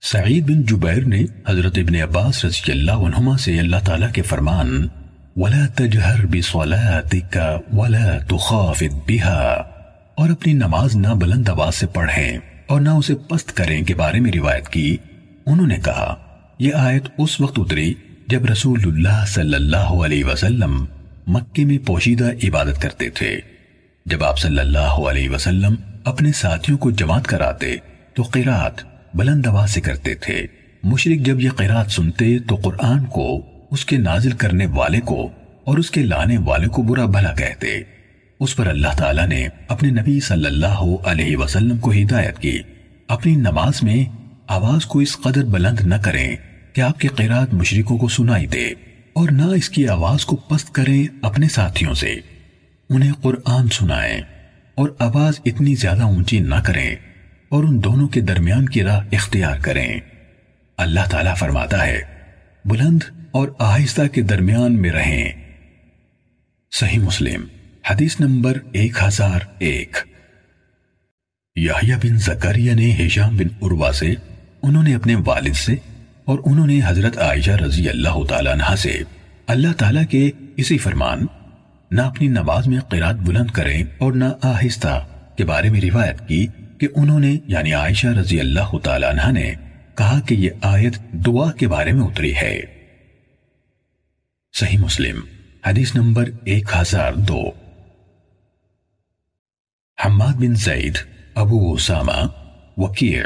سعید بن جبیر نے حضرت ابن عباس رضی اللہ عنہما سے اللہ تعالیٰ کے فرمان وَلَا تَجْهَرْ بِصَلَاتِكَ وَلَا تُخَافِتْ بِهَا اور اپنی نماز نہ بلند آواز سے پڑھیں اور نہ اسے پست کریں کے بارے میں روایت کی۔ انہوں نے کہا یہ آیت اس وقت اتری جب رسول اللہ صلی اللہ علیہ وسلم مکے میں پوشیدہ عبادت کرتے تھے۔ جب آپ صلی اللہ علیہ وسلم اپنے ساتھیوں کو جماعت کراتے تو قرات بلند آواز سے کرتے تھے۔ مشرک جب یہ قرات سنتے تو قرآن کو، اس کے نازل کرنے والے کو اور اس کے لانے والے کو برا بھلا کہتے۔ اس پر اللہ تعالیٰ نے اپنے نبی صلی اللہ علیہ وسلم کو ہدایت کی اپنی نماز میں آواز کو اس قدر بلند نہ کریں کہ آپ کی قرات مشرکوں کو سنائی دے، اور نہ اس کی آواز کو پست کریں اپنے ساتھیوں سے۔ انہیں قرآن سنائیں اور آواز اتنی زیادہ اونچی نہ کریں اور ان دونوں کے درمیان کی راہ اختیار کریں۔ اللہ تعالیٰ فرماتا ہے بلند اور آہستہ کے درمیان میں رہیں۔ صحیح مسلم حدیث نمبر 1001۔ یحییٰ بن زکریا نے ہشام بن عروہ سے، انہوں نے اپنے والد سے، اور انہوں نے حضرت عائشہ رضی اللہ تعالیٰ عنہا سے اللہ تعالیٰ کے اسی فرمان نہ اپنی نماز میں قرات بلند کریں اور نہ آہستہ کے بارے میں روایت کی کہ انہوں نے یعنی عائشہ رضی اللہ تعالیٰ عنہا نے کہا کہ یہ آیت دعا کے بارے میں اتری ہے۔ صحیح مسلم حدیث نمبر 1002۔ حماد بن زید، ابو اسامہ، وکیع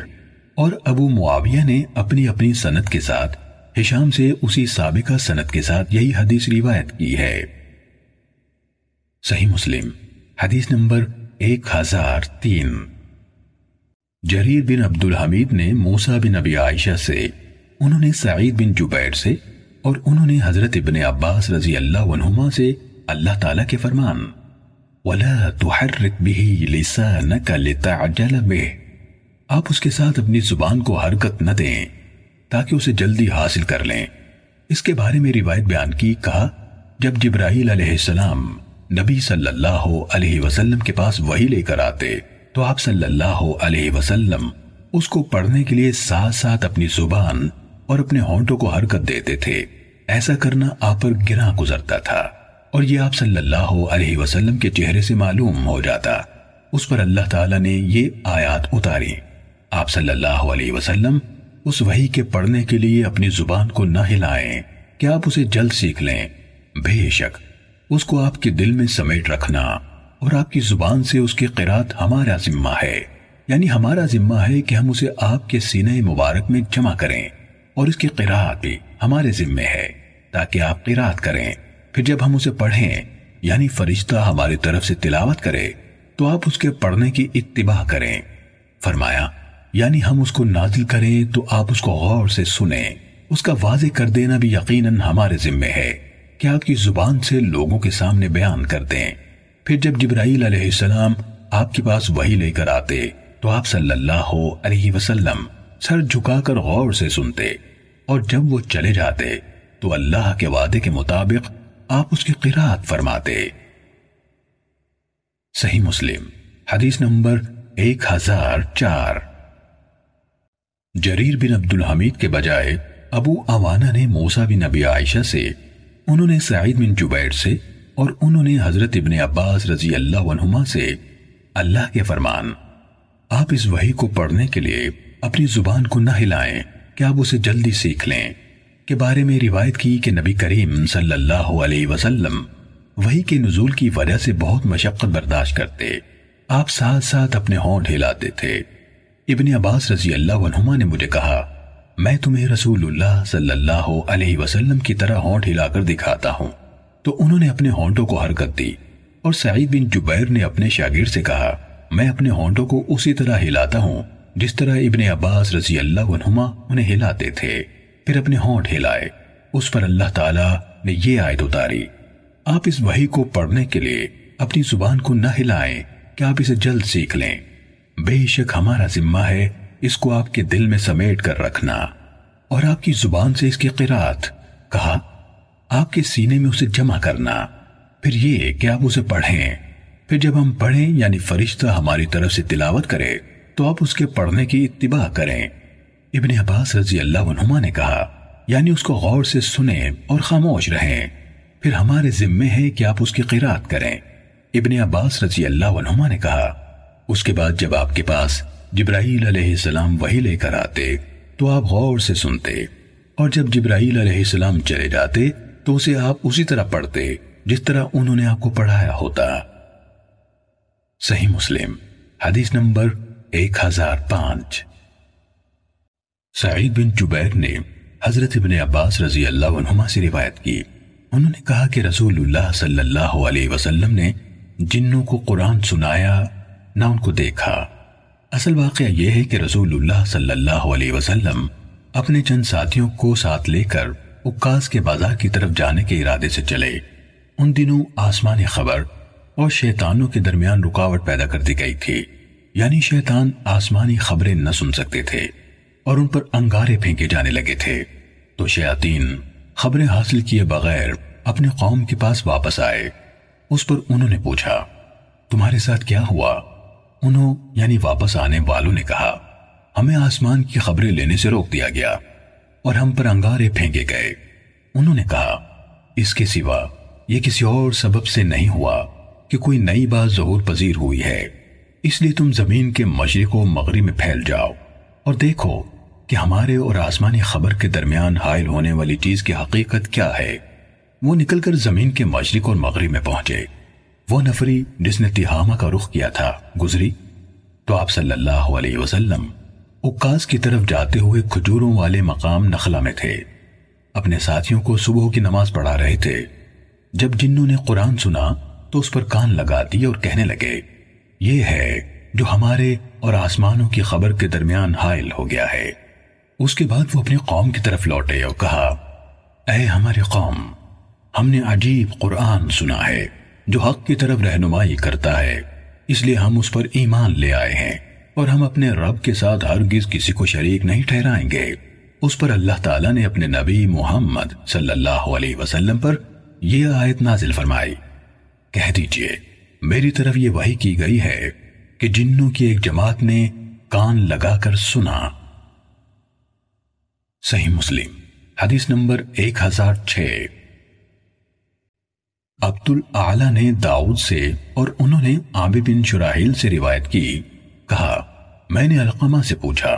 اور ابو معاویہ نے اپنی اپنی سند کے ساتھ ہشام سے اسی سابقہ سند کے ساتھ یہی حدیث روایت کی ہے۔ صحیح مسلم حدیث نمبر 1003۔ جریر بن عبد الحمید نے موسیٰ بن ابی عائشہ سے، انہوں نے سعید بن جبیر سے، اور انہوں نے حضرت ابن عباس رضی اللہ عنہما سے اللہ تعالیٰ کے فرمان وَلَا تُحَرِّكْ بِهِ لِسَانَكَ لِتَعْجَلَ بِهِ آپ اس کے ساتھ اپنی زبان کو حرکت نہ دیں تاکہ اسے جلدی حاصل کر لیں۔ اس کے بارے میں روایت بیان کی، کہا جب جبرائیل علیہ السلام نبی صلی اللہ علیہ وسلم کے پاس وحی لے کر آتے تو آپ صلی اللہ علیہ وسلم اس کو پڑھنے کے لیے ساتھ ساتھ اپنی زبان اور اپنے ہونٹوں کو حرکت دیتے تھے۔ ایسا کرنا آپ پر گراں گزرتا تھا اور یہ آپ صلی اللہ علیہ وسلم کے چہرے سے معلوم ہو جاتا۔ اس پر اللہ تعالیٰ نے یہ آیات اتاری۔ آپ صلی اللہ علیہ وسلم اس وحی کے پڑھنے کے لیے اپنی زبان کو نہ ہلائیں کہ آپ اسے جلد سیکھ لیں، بے شک اس کو آپ کے دل میں سمیٹ رکھنا اور آپ کی زبان سے اس کی قرات ہمارا ذمہ ہے، یعنی ہمارا ذمہ ہے کہ ہم اسے آپ کے سینہ مبارک میں جمع کریں، اور اس کی قرات بھی ہمارے ذمہ ہے تاکہ آپ قرات کریں۔ پھر جب ہم اسے پڑھیں یعنی فرشتہ ہماری طرف سے تلاوت کرے تو آپ اس کے پڑھنے کی اتباع کریں۔ فرمایا یعنی ہم اس کو نازل کریں تو آپ اس کو غور سے سنیں۔ اس کا واضح کر دینا بھی یقیناً ہمارے ذمہ ہے کہ آپ کی زبان سے لوگوں کے سامنے بیان کر دیں۔ پھر جب جبرائیل علیہ السلام آپ کے پاس وحی لے کر آتے تو آپ صلی اللہ علیہ وسلم سر جھکا کر غور سے سنتے، اور جب وہ چلے جاتے تو اللہ کے وعدے کے مطابق آپ اس کی قرات فرماتے۔ صحیح مسلم حدیث نمبر 1004۔ جریر بن عبد الحمید کے بجائے ابو عوانہ نے موسیٰ بن ابی عائشہ سے، انہوں نے سعید بن جبیر سے، اور انہوں نے حضرت ابن عباس رضی اللہ عنہما سے اللہ کے فرمان آپ اس وحی کو پڑھنے کے لیے اپنی زبان کو نہ ہلائیں کہ آپ اسے جلدی سیکھ لیں کے بارے میں روایت کی کہ نبی کریم صلی اللہ علیہ وسلم وحی کے نزول کی وجہ سے بہت مشقت برداشت کرتے، آپ ساتھ ساتھ اپنے ہونٹ ہلاتے تھے۔ ابن عباس رضی اللہ عنہما نے مجھے کہا میں تمہیں رسول اللہ صلی اللہ علیہ وسلم کی طرح ہونٹ ہلا کر دکھاتا ہوں، تو انہوں نے اپنے ہونٹوں کو حرکت دی، اور سعید بن جبیر نے اپنے شاگرد سے کہا میں اپنے ہونٹوں کو اسی طرح ہلاتا ہوں جس طرح ابن عباس رضی اللہ عنہما انہیں ہلاتے تھے۔ پھر اپنے ہونٹ ہلائے۔ اس پر اللہ تعالیٰ نے یہ آیت اتاری آپ اس وحی کو پڑھنے کے لیے اپنی زبان کو نہ ہلائیں کہ آپ اسے جلد سیکھ لیں، بے شک ہمارا ذمہ ہے اس کو آپ کے دل میں سمیٹ کر رکھنا اور آپ کی زبان سے اس کی قرات، کہا آپ کے سینے میں اسے جمع کرنا، پھر یہ کہ آپ اسے پڑھیں۔ پھر جب ہم پڑھیں یعنی فرشتہ ہماری طرف سے تلاوت کرے تو آپ اس کے پڑھنے کی اتباع کریں۔ ابن عباس رضی اللہ عنہما نے کہا یعنی اس کو غور سے سنیں اور خاموش رہیں، پھر ہمارے ذمے ہے کہ آپ اس کی قرات کریں۔ ابن عباس رضی اللہ عنہما نے کہا اس کے بعد جب آپ کے پاس جبرائیل علیہ السلام وحی لے کر آتے تو آپ غور سے سنتے، اور جب جبرائیل علیہ السلام چلے جاتے تو اسے آپ اسی طرح پڑھتے جس طرح انہوں نے آپ کو پڑھایا ہوتا۔ صحیح مسلم حدیث نمبر 1005۔ سعید بن جبیر نے حضرت ابن عباس رضی اللہ عنہما سے روایت کی، انہوں نے کہا کہ رسول اللہ صلی اللہ علیہ وسلم نے جنوں کو قرآن سنایا نہ ان کو دیکھا۔ اصل واقعہ یہ ہے کہ رسول اللہ صلی اللہ علیہ وسلم اپنے چند ساتھیوں کو ساتھ لے کر عکاظ کے بازار کی طرف جانے کے ارادے سے چلے۔ ان دنوں آسمانی خبر اور شیطانوں کے درمیان رکاوٹ پیدا کر دی گئی تھی، یعنی شیطان آسمانی خبریں نہ سن سکتے تھے اور ان پر انگارے پھینکے جانے لگے تھے، تو شیاطین خبریں حاصل کیے بغیر اپنے قوم کے پاس واپس آئے۔ اس پر انہوں نے پوچھا تمہارے ساتھ کیا ہوا؟ انہوں یعنی واپس آنے والوں نے کہا ہمیں آسمان کی خبریں لینے سے روک دیا گیا اور ہم پر انگارے پھینکے گئے۔ انہوں نے کہا اس کے سوا یہ کسی اور سبب سے نہیں ہوا کہ کوئی نئی بات ظہور پذیر ہوئی ہے، اس لیے تم زمین کے مشرق و مغرب میں پھیل جاؤ اور دیکھو کہ ہمارے اور آسمانی خبر کے درمیان حائل ہونے والی چیز کی حقیقت کیا ہے۔ وہ نکل کر زمین کے مشرق اور مغرب میں پہنچے۔ وہ نفری جس نے تہامہ کا رخ کیا تھا گزری تو آپ صلی اللہ علیہ وسلم عکاظ کی طرف جاتے ہوئے کھجوروں والے مقام نخلا میں تھے، اپنے ساتھیوں کو صبح کی نماز پڑھا رہے تھے۔ جب جنوں نے قرآن سنا تو اس پر کان لگا دیے اور کہنے لگے یہ ہے جو ہمارے اور آسمانوں کی خبر کے درمیان حائل ہو گیا ہے۔ اس کے بعد وہ اپنی قوم کی طرف لوٹے اور کہا اے ہماری قوم، ہم نے عجیب قرآن سنا ہے جو حق کی طرف رہنمائی کرتا ہے، اس لیے ہم اس پر ایمان لے آئے ہیں اور ہم اپنے رب کے ساتھ ہرگز کسی کو شریک نہیں ٹھہرائیں گے۔ اس پر اللہ تعالیٰ نے اپنے نبی محمد صلی اللہ علیہ وسلم پر یہ آیت نازل فرمائی، کہہ دیجئے میری طرف یہ وحی کی گئی ہے کہ جنوں کی ایک جماعت نے کان لگا کر سنا۔ صحیح مسلم حدیث نمبر 1006۔ عبد الاعلی نے داؤد سے اور انہوں نے عامر بن شراحیل سے روایت کی، کہا میں نے علقمہ سے پوچھا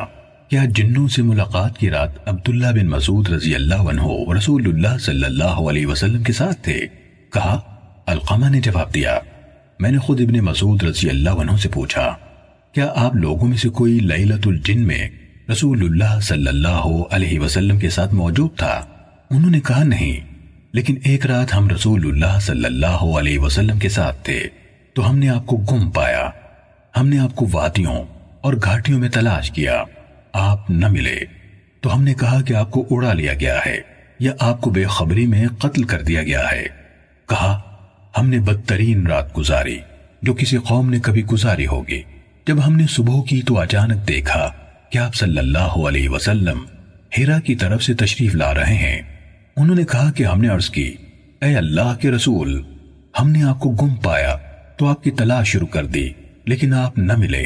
کیا جنوں سے ملاقات کی رات عبداللہ بن مسعود رضی اللہ عنہ رسول اللہ صلی اللہ علیہ وسلم کے ساتھ تھے؟ کہا علقمہ نے جواب دیا میں نے خود ابن مسعود رضی اللہ عنہ سے پوچھا کیا آپ لوگوں میں سے کوئی لیلۃ الجن میں رسول اللہ صلی اللہ علیہ وسلم کے ساتھ موجود تھا؟ انہوں نے کہا نہیں، لیکن ایک رات ہم رسول اللہ صلی اللہ علیہ وسلم کے ساتھ تھے تو ہم نے آپ کو گم پایا، ہم نے آپ کو وادیوں اور گھاٹیوں میں تلاش کیا، آپ نہ ملے، تو ہم نے کہا کہ آپ کو اڑا لیا گیا ہے یا آپ کو بے خبری میں قتل کر دیا گیا ہے۔ کہا ہم نے بدترین رات گزاری جو کسی قوم نے کبھی گزاری ہوگی۔ جب ہم نے صبح کی تو اچانک دیکھا کہ آپ صلی اللہ علیہ وسلم ہیرا کی طرف سے تشریف لا رہے ہیں۔ انہوں نے کہا کہ ہم نے عرض کی اے اللہ کے رسول، ہم نے آپ کو گم پایا تو آپ کی تلاش شروع کر دی لیکن آپ نہ ملے،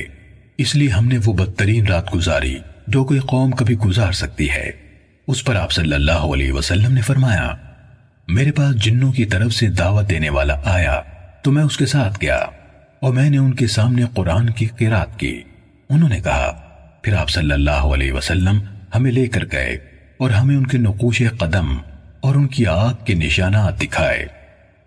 اس لیے ہم نے وہ بدترین رات گزاری جو کوئی قوم کبھی گزار سکتی ہے۔ اس پر آپ صلی اللہ علیہ وسلم نے فرمایا میرے پاس جنوں کی طرف سے دعوت دینے والا آیا تو میں اس کے ساتھ گیا اور میں نے ان کے سامنے قرآن کی قرات کی۔ انہوں نے کہا پھر آپ صلی اللہ علیہ وسلم ہمیں لے کر گئے اور ہمیں ان کے نقوش قدم اور ان کی آنکھ کے نشانات دکھائے۔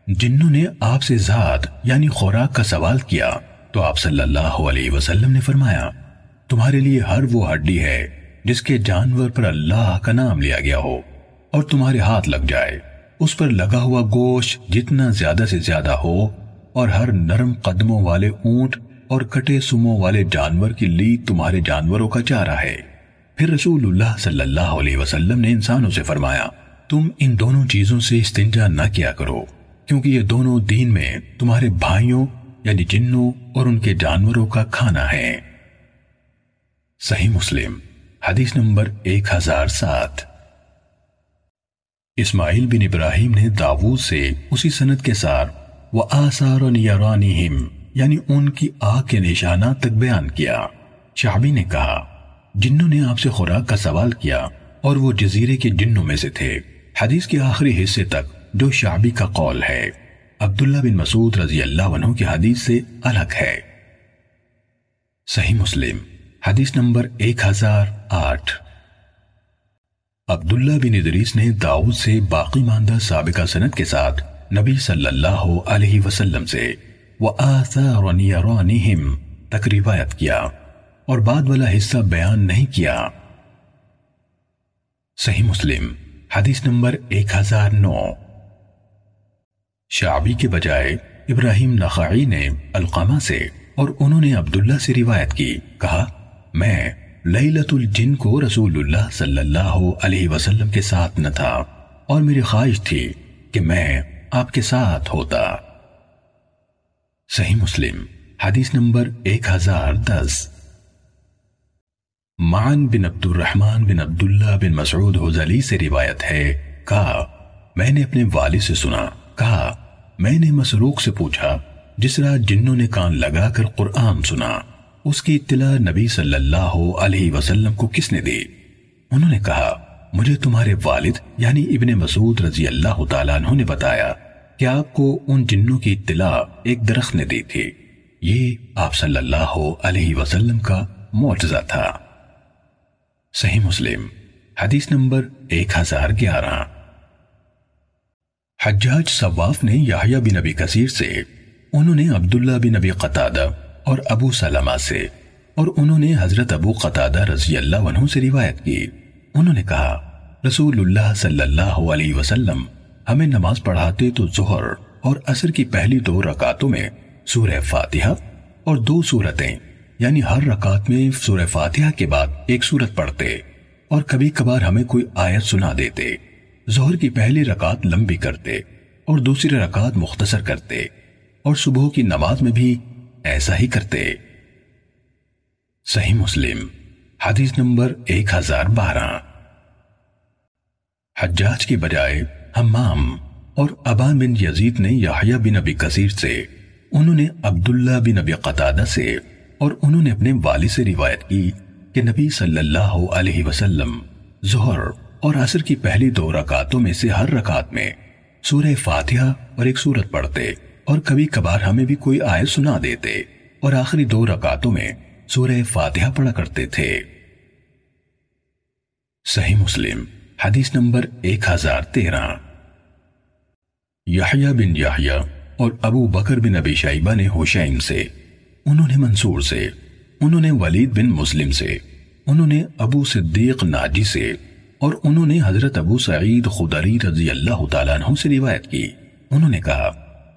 جنوں نے آپ سے ذات یعنی خوراک کا سوال کیا تو آپ صلی اللہ علیہ وسلم نے فرمایا تمہارے لیے ہر وہ ہڈی ہے جس کے جانور پر اللہ کا نام لیا گیا ہو اور تمہارے ہاتھ لگ جائے، اس پر لگا ہوا گوشت جتنا زیادہ سے زیادہ ہو، اور ہر نرم قدموں والے اونٹ اور کٹے سموں والے جانور کی لید تمہارے جانوروں کا چارہ ہے۔ پھر رسول اللہ صلی اللہ علیہ وسلم نے انسانوں سے فرمایا تم ان دونوں چیزوں سے استنجا نہ کیا کرو کیونکہ یہ دونوں دین میں تمہارے بھائیوں یعنی جنوں اور ان کے جانوروں کا کھانا ہے۔ صحیح مسلم حدیث نمبر 1007۔ اسماعیل بن ابراہیم نے داؤد سے اسی سند کے ساتھ وآثار یرانہم یعنی ان کی آنکھ کے نشانات تک بیان کیا۔ شعبی نے کہا جنوں نے آپ سے خوراک کا سوال کیا اور وہ جزیرے کے جنوں میں سے تھے۔ حدیث کے آخری حصے تک جو شعبی کا قول ہے، عبداللہ بن مسعود رضی اللہ عنہ کی حدیث سے الگ ہے۔ صحیح مسلم حدیث نمبر 1008۔ عبداللہ بن ادریس نے داؤد سے باقی ماندہ سابقہ سند کے ساتھ نبی صلی اللہ علیہ وسلم سے وَآثَارًا يَرَانِهِمْ تک روایت کیا اور بعد والا حصہ بیان نہیں کیا۔ صحیح مسلم حدیث نمبر 1009۔ شعبی کے بجائے ابراہیم نخعی نے علقمہ سے اور انہوں نے عبداللہ سے روایت کی، کہا میں لیلۃ الجن کو رسول اللہ صلی اللہ علیہ وسلم کے ساتھ نہ تھا اور میری خواہش تھی کہ میں آپ کے ساتھ ہوتا۔ صحیح مسلم حدیث نمبر 1010۔ معن بن عبد الرحمن بن عبداللہ بن مسعود حذلی سے روایت ہے، کہا میں نے اپنے والد سے سنا، کہا میں نے مسروق سے پوچھا جس رات جنوں نے کان لگا کر قرآن سنا، اس کی اطلاع نبی صلی اللہ علیہ وسلم کو کس نے دی؟ انہوں نے کہا مجھے تمہارے والد یعنی ابن مسعود رضی اللہ تعالیٰ عنہ نے بتایا کہ آپ کو ان جنوں کی اطلاع ایک درخت نے دی تھی۔ یہ آپ صلی اللہ علیہ وسلم کا معجزہ تھا۔ صحیح مسلم حدیث نمبر 1011۔ حجاج صواف نے یحییٰ بن ابی کثیر سے، انہوں نے عبداللہ بن ابی قتادہ اور ابو سلمہ سے اور انہوں نے حضرت ابو قتادہ رضی اللہ عنہ سے روایت کی، انہوں نے کہا رسول اللہ صلی اللہ علیہ وسلم ہمیں نماز پڑھاتے تو ظہر اور عصر کی پہلی 2 رکعتوں میں سورہ فاتحہ اور 2 سورتیں یعنی ہر رکعت میں سورہ فاتحہ کے بعد ایک سورت پڑھتے اور کبھی کبھار ہمیں کوئی آیت سنا دیتے۔ ظہر کی پہلی رکعت لمبی کرتے اور دوسری رکعت مختصر کرتے اور صبح کی نماز میں بھی ایسا ہی کرتے۔ صحیح مسلم حدیث نمبر 1012۔ حجاج کی بجائے حمام اور ابان بن یزید نے یحییٰ بن ابی کثیر سے، انہوں نے عبداللہ بن ابی قتادہ سے اور انہوں نے اپنے والد سے روایت کی کہ نبی صلی اللہ علیہ وسلم ظہر اور عصر کی پہلی 2 رکعتوں میں سے ہر رکعت میں سورہ فاتحہ اور ایک سورت پڑھتے اور کبھی کبھار ہمیں بھی کوئی آیت سنا دیتے اور آخری 2 رکعتوں میں سورہ فاتحہ پڑھا کرتے تھے۔ صحیح مسلم حدیث نمبر 1013۔ یحییٰ بن یحییٰ اور ابو بکر بن ابی شیبہ نے حشیم سے، انہوں نے منصور سے، انہوں نے ولید بن مسلم سے، انہوں نے ابو صدیق ناجی سے اور انہوں نے حضرت ابو سعید خدری رضی اللہ تعالیٰ عنہ سے روایت کی، انہوں نے کہا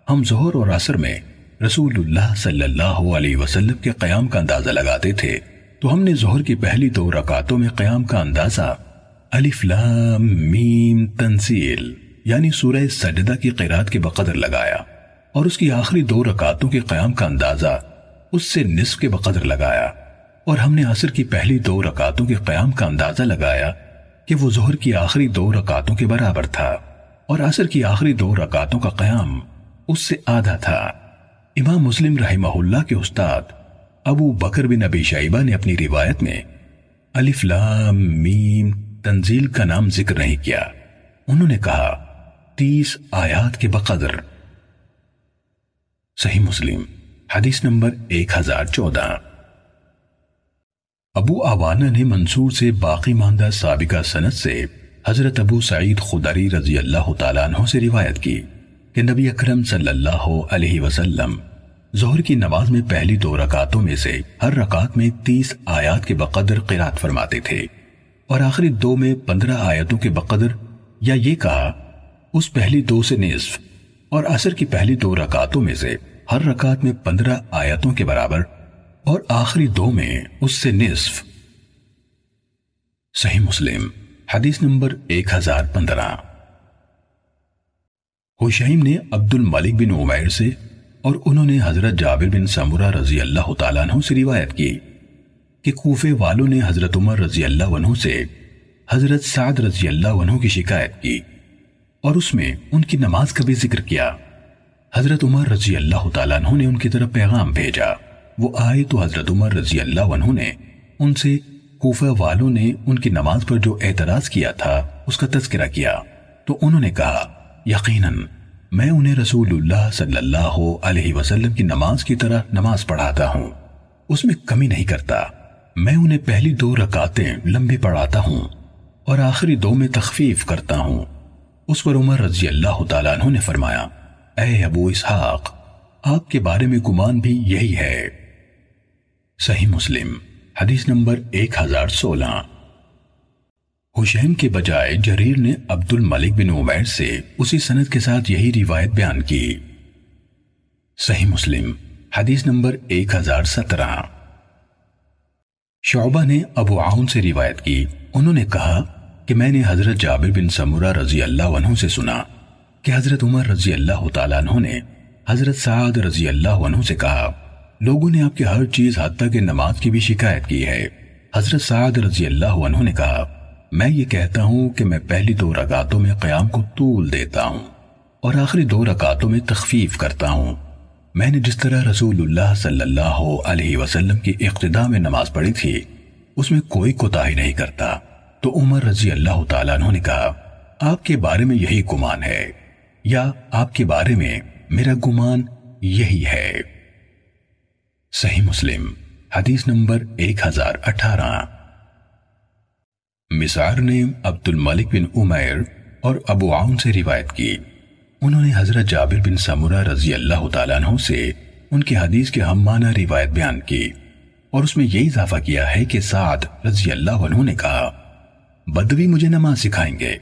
ہم ظہر اور عصر میں رسول اللہ صلی اللہ علیہ وسلم کے قیام کا اندازہ لگاتے تھے تو ہم نے ظہر کی پہلی 2 رکعتوں میں قیام کا اندازہ الف لام میم تنزیل یعنی سورہ سجدہ کی قرات کے بقدر لگایا اور اس کی آخری 2 رکعتوں کے قیام کا اندازہ اس سے نصف کے بقدر لگایا، اور ہم نے عصر کی پہلی 2 رکعتوں کے قیام کا اندازہ لگایا کہ وہ ظہر کی آخری 2 رکعتوں کے برابر تھا اور عصر کی آخری 2 رکعتوں کا قیام اس سے آدھا تھا۔ امام مسلم رحمہ اللہ کے استاد ابو بکر بن ابی شیبہ نے اپنی روایت میں الف لام میم تنزیل کا نام ذکر نہیں کیا، انہوں نے کہا 30 آیات کے بقدر۔ صحیح مسلم حدیث نمبر 1014۔ ابو عوانہ نے منصور سے باقی ماندہ سابقہ سند سے حضرت ابو سعید خدری رضی اللہ تعالیٰ عنہ سے روایت کی کہ نبی اکرم صلی اللہ علیہ وسلم ظہر کی نماز میں پہلی 2 رکعتوں میں سے ہر رکعت میں 30 آیات کے بقدر قرات فرماتے تھے اور آخری 2 میں 15 آیتوں کے بقدر، یا یہ کہا اس پہلی 2 سے نصف، اور عصر کی پہلی 2 رکعتوں میں سے ہر رکعت میں 15 آیتوں کے برابر اور آخری 2 میں اس سے نصف۔ صحیح مسلم حدیث نمبر 1015۔ حشیم نے عبد الملک بن عمیر سے اور انہوں نے حضرت جابر بن سمرہ رضی اللہ تعالیٰ عنہ سے روایت کی کہ کوفے والوں نے حضرت عمر رضی اللہ عنہ سے حضرت سعد رضی اللہ عنہ کی شکایت کی اور اس میں ان کی نماز کا بھی ذکر کیا۔ حضرت عمر رضی اللہ تعالیٰ عنہ نے ان کی طرف پیغام بھیجا، وہ آئے تو حضرت عمر رضی اللہ عنہ نے ان سے کوفہ والوں نے ان کی نماز پر جو اعتراض کیا تھا اس کا تذکرہ کیا تو انہوں نے کہا یقیناً میں انہیں رسول اللہ صلی اللہ علیہ وسلم کی نماز کی طرح نماز پڑھاتا ہوں، اس میں کمی نہیں کرتا۔ میں انہیں پہلی 2 رکعتیں لمبی پڑھاتا ہوں اور آخری 2 میں تخفیف کرتا ہوں۔ اس پر عمر رضی اللہ تعالیٰ عنہ نے فرمایا اے ابو اسحاق، آپ کے بارے میں گمان بھی یہی ہے۔ صحیح مسلم حدیث نمبر 1016۔ حشیم کے بجائے جریر نے عبد الملک بن عمیر سے اسی سند کے ساتھ یہی روایت بیان کی۔ صحیح مسلم حدیث نمبر 1017۔ شعبہ نے ابو عون سے روایت کی، انہوں نے کہا کہ میں نے حضرت جابر بن سمرہ رضی اللہ عنہ سے سنا کہ حضرت عمر رضی اللہ تعالیٰ عنہ نے حضرت سعد رضی اللہ عنہ سے کہا لوگوں نے آپ کی ہر چیز حتیٰ کہ نماز کی بھی شکایت کی ہے۔ حضرت سعد رضی اللہ عنہ نے کہا میں یہ کہتا ہوں کہ میں پہلی 2 رکعتوں میں قیام کو طول دیتا ہوں اور آخری 2 رکعتوں میں تخفیف کرتا ہوں۔ میں نے جس طرح رسول اللہ صلی اللہ علیہ وسلم کی اقتداء میں نماز پڑھی تھی اس میں کوئی کوتاہی نہیں کرتا۔ تو عمر رضی اللہ تعالیٰ عنہ نے کہا آپ کے بارے میں یہی گمان ہے یا آپ کے بارے میں میرا گمان یہی ہے۔ صحیح مسلم حدیث نمبر 1018۔ مسعر نے عبد الملک بن عمیر اور ابو عون سے روایت کی، انہوں نے حضرت جابر بن سمرہ رضی اللہ تعالیٰ عنہ سے ان کی حدیث کے ہم معنی روایت بیان کی اور اس میں یہ اضافہ کیا ہے کہ سعد رضی اللہ عنہ نے کہا بدوی مجھے نماز سکھائیں گے،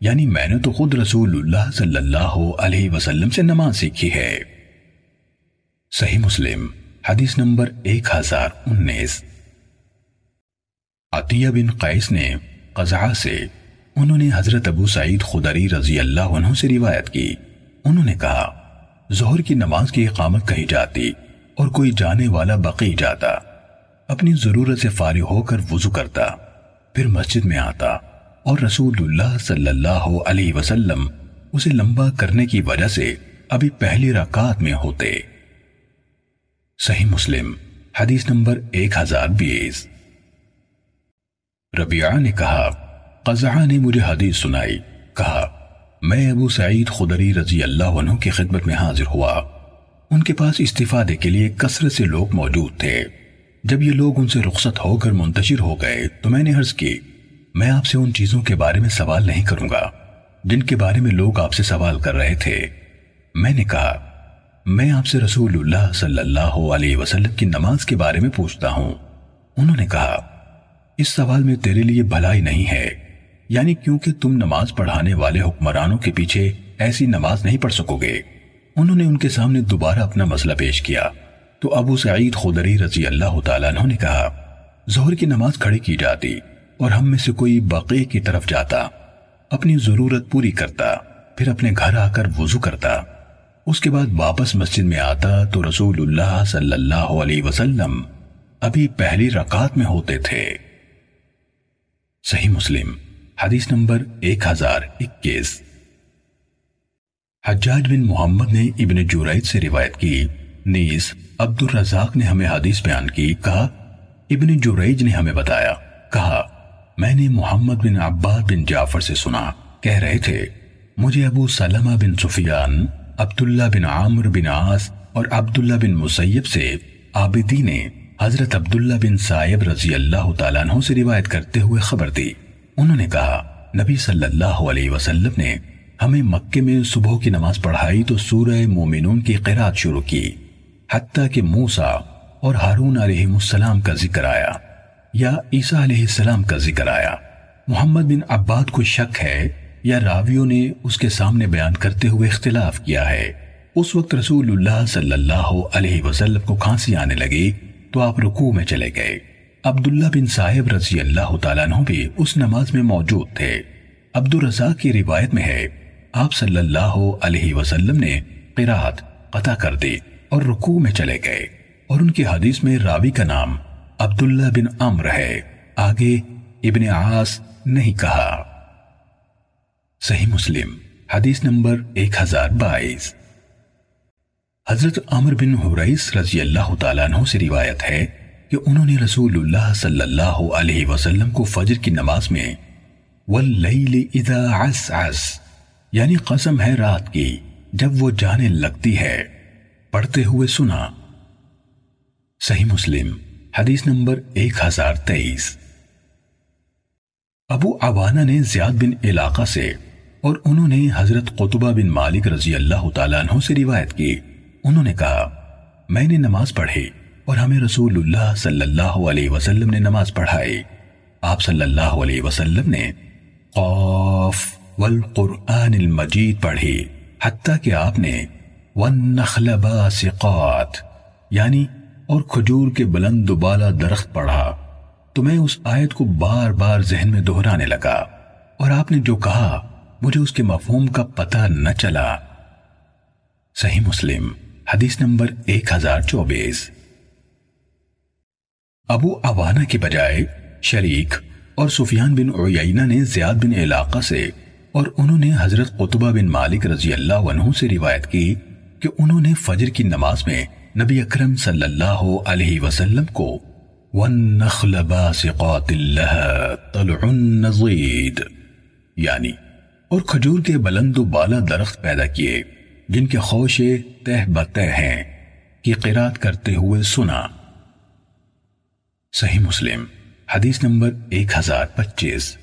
یعنی میں نے تو خود رسول اللہ صلی اللہ علیہ وسلم سے نماز سیکھی ہے۔ صحیح مسلم حدیث نمبر 1019۔ عطیہ بن قیس نے قزعہ سے، انہوں نے حضرت ابو سعید خدری رضی اللہ عنہ سے روایت کی، انہوں نے کہا ظہر کی نماز کی اقامت کہی جاتی اور کوئی جانے والا بقی جاتا، اپنی ضرورت سے فارغ ہو کر وضو کرتا، پھر مسجد میں آتا اور رسول اللہ صلی اللہ علیہ وسلم اسے لمبا کرنے کی وجہ سے ابھی پہلی رکعت میں ہوتے۔ صحیح مسلم حدیث نمبر 1020۔ ربیعہ نے کہا قزعہ نے مجھے حدیث سنائی، کہا میں ابو سعید خدری رضی اللہ عنہ کی خدمت میں حاضر ہوا، ان کے پاس استفادے کے لیے کثرت سے لوگ موجود تھے۔ جب یہ لوگ ان سے رخصت ہو کر منتشر ہو گئے تو میں نے عرض کی میں آپ سے ان چیزوں کے بارے میں سوال نہیں کروں گا جن کے بارے میں لوگ آپ سے سوال کر رہے تھے۔ میں نے کہا میں آپ سے رسول اللہ صلی اللہ علیہ وسلم کی نماز کے بارے میں پوچھتا ہوں۔ انہوں نے کہا اس سوال میں تیرے لیے بھلائی نہیں ہے، یعنی کیونکہ تم نماز پڑھانے والے حکمرانوں کے پیچھے ایسی نماز نہیں پڑھ سکو گے۔ انہوں نے ان کے سامنے دوبارہ اپنا مسئلہ پیش کیا تو ابو سعید خدری رضی اللہ تعالیٰ عنہ نے کہا ظہر کی نماز کھڑی کی جاتی اور ہم میں سے کوئی بقیع کی طرف جاتا، اپنی ضرورت پوری کرتا، پھر اپنے گھر آ کر وضو کرتا، اس کے بعد واپس مسجد میں آتا تو رسول اللہ صلی اللہ علیہ وسلم ابھی پہلی رکعت میں ہوتے تھے۔ صحیح مسلم حدیث نمبر 1021۔ حجاج بن محمد نے ابن جریج سے روایت کی، نیز عبد الرزاق نے ہمیں حدیث بیان کی، کہا ابن جریج نے ہمیں بتایا، کہا میں نے محمد بن عباد بن جعفر سے سنا، کہہ رہے تھے مجھے ابو سلمہ بن سفیان، عبداللہ بن عامر بن عاص اور عبداللہ بن مسیب سے عابدی نے حضرت عبداللہ بن سائب رضی اللہ تعالیٰ عنہ سے روایت کرتے ہوئے خبر دی۔ انہوں نے کہا نبی صلی اللہ علیہ وسلم نے ہمیں مکے میں صبح کی نماز پڑھائی تو سورہ مومنون کی قرات شروع کی حتیٰ کہ موسیٰ اور ہارون علیہ السلام کا ذکر آیا یا عیسیٰ علیہ السلام کا ذکر آیا۔ محمد بن عباد کو شک ہے یا راویوں نے اس کے سامنے بیان کرتے ہوئے اختلاف کیا ہے۔ اس وقت رسول اللہ صلی اللہ علیہ وسلم کو کھانسی آنے لگی تو آپ رکوع میں چلے گئے۔ عبداللہ بن صاحب رضی اللہ تعالیٰ عنہ بھی اس نماز میں موجود تھے۔ عبد الرزاق کی روایت میں ہے آپ صلی اللہ علیہ وسلم نے قرات قطع کر دی اور رکوع میں چلے گئے، اور ان کی حدیث میں راوی کا نام عبداللہ بن عمر ہے، آگے ابن عاص نہیں کہا۔ صحیح مسلم حدیث نمبر 1022۔ حضرت عمر بن حریث رضی اللہ تعالیٰ عنہ سے روایت ہے کہ انہوں نے رسول اللہ صلی اللہ علیہ وسلم کو فجر کی نماز میں واللیل اذا عسعس یعنی قسم ہے رات کی جب وہ جانے لگتی ہے پڑھتے ہوئے سنا۔ صحیح مسلم حدیث نمبر 1023۔ ابو عوانہ نے زیاد بن علاقہ سے اور انہوں نے حضرت قطبہ بن مالک رضی اللہ تعالیٰ عنہ سے روایت کی، انہوں نے کہا میں نے نماز پڑھی اور ہمیں رسول اللہ صلی اللہ علیہ وسلم نے نماز پڑھائی۔ آپ صلی اللہ علیہ وسلم نے قاف والقرآن المجید پڑھی حتیٰ کہ آپ نے والنخل باسقات یعنی اور کھجور کے بلند و بالا درخت پڑھا تو میں اس آیت کو بار بار ذہن میں دہرانے لگا اور آپ نے جو کہا مجھے اس کے مفہوم کا پتہ نہ چلا۔ صحیح مسلم حدیث نمبر 1024۔ ابو عوانہ کی بجائے شریک اور سفیان بن عیینہ نے زیاد بن علاقہ سے اور انہوں نے حضرت قطبہ بن مالک رضی اللہ عنہ سے روایت کی کہ انہوں نے فجر کی نماز میں نبی اکرم صلی اللہ علیہ وسلم کو وَالنَّخْلَ بَاسِقَاتٍ لَهَا طَلْعٌ نَضِيدٌ یعنی اور کھجور کے بلند و بالا درخت پیدا کیے جن کے خوشے تہ بتہ ہیں کی قرات کرتے ہوئے سنا۔ صحیح مسلم حدیث نمبر 1025۔